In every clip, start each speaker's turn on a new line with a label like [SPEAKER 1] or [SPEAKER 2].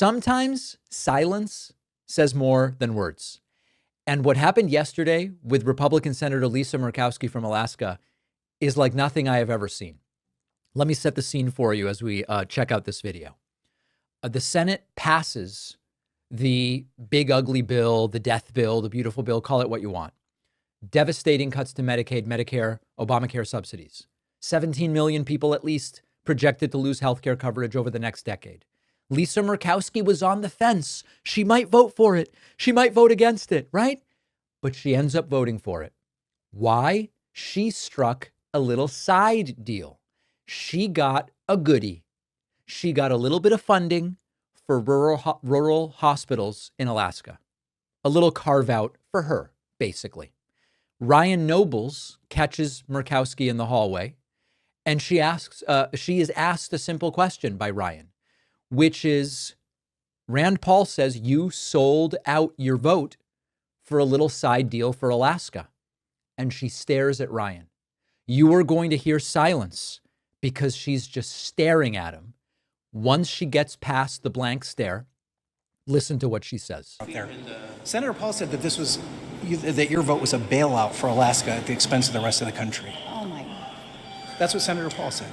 [SPEAKER 1] sometimes silence says more than words. And what happened yesterday with Republican Senator Lisa Murkowski from Alaska is like nothing I have ever seen. Let me set the scene for you as we check out this video. The Senate passes the big ugly bill, the death bill, the beautiful bill, call it what you want. Devastating cuts to Medicaid, Medicare, Obamacare subsidies. 17 million people at least projected to lose healthcare coverage over the next decade. Lisa Murkowski was on the fence. She might vote for it. She might vote against it, right? But she ends up voting for it. Why? She struck a little side deal. She got a goodie. She got a little bit of funding for rural hospitals in Alaska. A little carve out for her, basically. Ryan Nobles catches Murkowski in the hallway, and she is asked a simple question by Ryan, which is, Rand Paul says you sold out your vote for a little side deal for Alaska. And she stares at Ryan. You are going to hear silence because she's just staring at him. Once she gets past the blank stare, listen to what she says.
[SPEAKER 2] Senator Paul said that that your vote was a bailout for Alaska at the expense of the rest of the country.
[SPEAKER 3] Oh my God.
[SPEAKER 2] That's what Senator Paul said.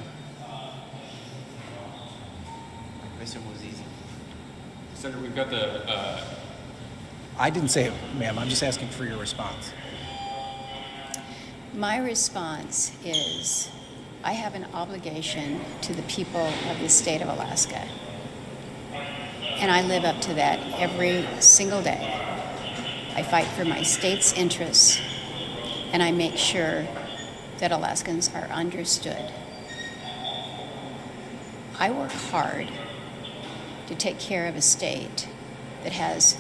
[SPEAKER 4] My question was easy. Senator, we've got the...
[SPEAKER 2] I didn't say it, ma'am. I'm just asking for your response.
[SPEAKER 3] My response is I have an obligation to the people of the state of Alaska. And I live up to that every single day. I fight for my state's interests, and I make sure that Alaskans are understood. I work hard to take care of a state that has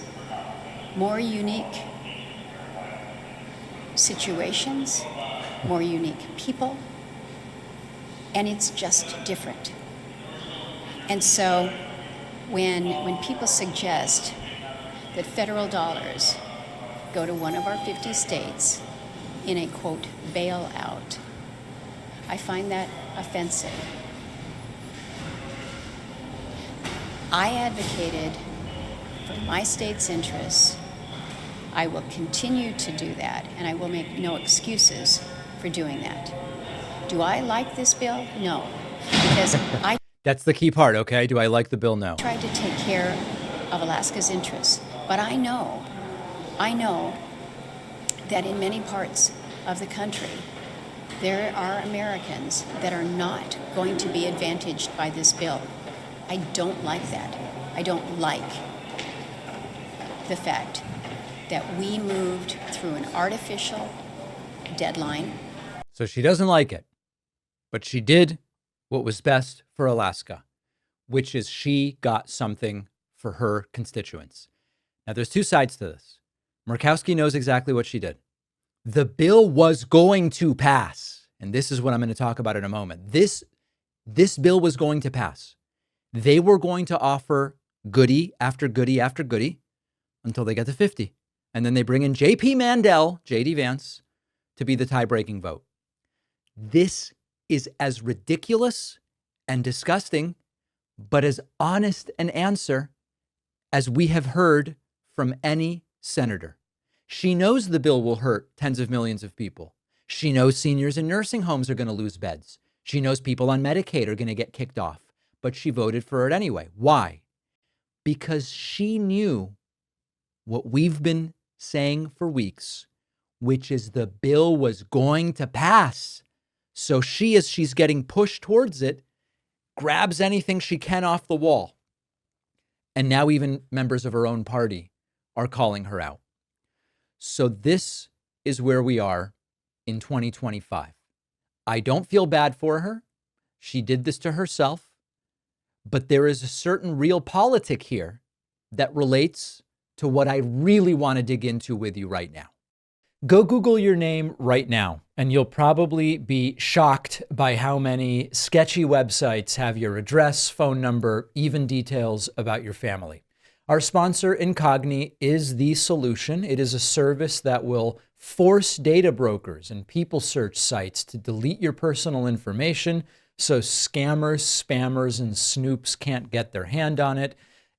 [SPEAKER 3] more unique situations, more unique people, and it's just different. And so when people suggest that federal dollars go to one of our 50 states in a, quote, bailout, I find that offensive. I advocated for my state's interests. I will continue to do that, and I will make no excuses for doing that. Do I like this bill? No, because
[SPEAKER 1] That's the key part, okay? Do I like the bill? No.
[SPEAKER 3] Tried to take care of Alaska's interests, but I know that in many parts of the country, there are Americans that are not going to be advantaged by this bill. I don't like that. I don't like the fact that we moved through an artificial deadline.
[SPEAKER 1] So she doesn't like it, but she did what was best for Alaska, which is she got something for her constituents. Now, there's two sides to this. Murkowski knows exactly what she did. The bill was going to pass, and this is what I'm going to talk about in a moment. This bill was going to pass. They were going to offer goodie after goodie after goodie until they get to 50. And then they bring in J.P. Mandel, J.D. Vance, to be the tie-breaking vote. This is as ridiculous and disgusting, but as honest an answer as we have heard from any senator. She knows the bill will hurt tens of millions of people. She knows seniors in nursing homes are going to lose beds. She knows people on Medicaid are going to get kicked off, but she voted for it anyway. Why? Because she knew what we've been saying for weeks, which is the bill was going to pass. So she, as she's getting pushed towards it, grabs anything she can off the wall. And now even members of her own party are calling her out. So this is where we are in 2025. I don't feel bad for her. She did this to herself. But there is a certain real politic here that relates to what I really want to dig into with you right now. Go Google your name right now, and you'll probably be shocked by how many sketchy websites have your address, phone number, even details about your family. Our sponsor, Incogni, is the solution. It is a service that will force data brokers and people search sites to delete your personal information so scammers, spammers, and snoops can't get their hand on it.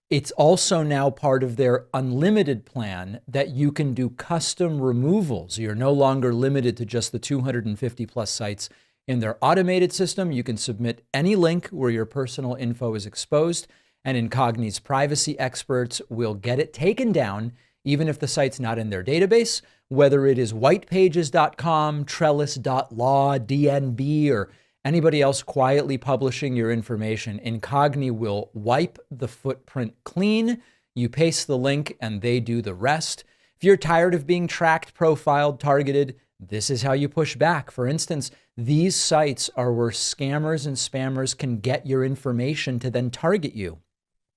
[SPEAKER 1] It's also now part of their unlimited plan that you can do custom removals. You're no longer limited to just the 250 plus sites in their automated system. You can submit any link where your personal info is exposed, and Incogni's privacy experts will get it taken down, even if the site's not in their database, whether it is whitepages.com, trellis.law, DNB, or anybody else quietly publishing your information. Incogni will wipe the footprint clean. You paste the link and they do the rest. If you're tired of being tracked, profiled, targeted, this is how you push back. For instance, these sites are where scammers and spammers can get your information to then target you.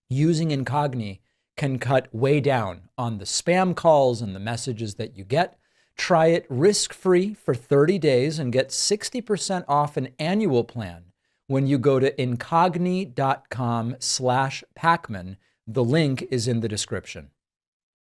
[SPEAKER 1] Using Incogni can cut way down on the spam calls and the messages that you get. Try it risk-free for 30 days and get 60% off an annual plan when you go to incogni.com/Pacman. The link is in the description.